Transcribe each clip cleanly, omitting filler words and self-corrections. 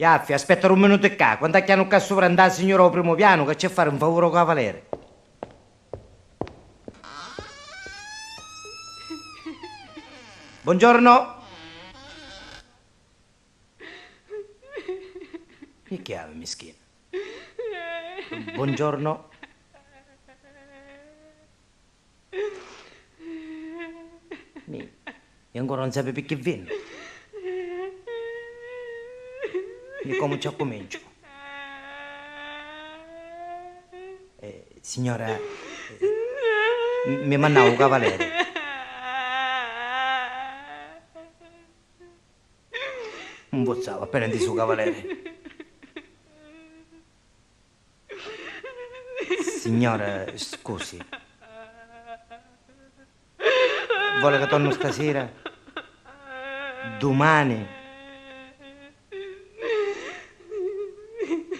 Iaffi, aspetta un minuto e qua. Quando chiamo qua sopra andare signora al primo piano che c'è a fare un favore cavaliere. Buongiorno. Che chiave, mischina? Buongiorno. E ancora non sape perché viene. E come ci comincio? Signora, mi mandava un cavaliere. Un bozzavo appena di suo cavaliere. Signora, scusi. Vuole che torno stasera? Domani?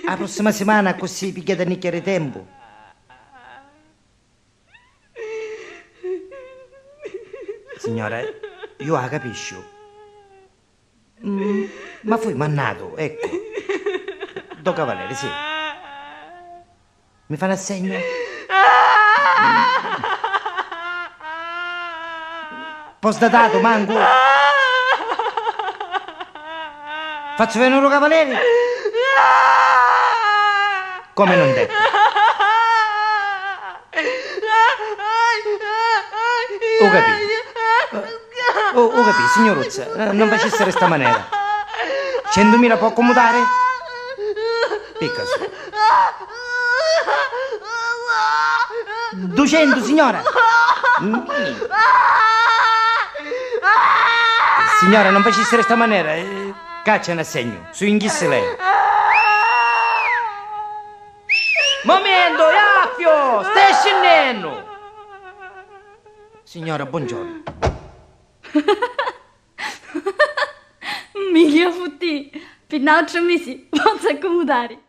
La prossima settimana così picchiate a nicchiare tempo? Signora, io la capisco. Ma poi mannato, ecco. Do cavaliere, sì. Mi fa un assegno? Postdatato, manco. Faccio venire un cavaliere? Come non detto? Ho capito. Ho capito, signoruzza. Non facesse questa maniera. 100.000 può accomodare? Picca su. 200, signora. Signora, non facesse questa maniera. Caccia un assegno. Su inghisse lei. Momento, Iaffio! Stai scendendo! Signora, buongiorno. Miglior futti, per 9 mesi posso accomodare.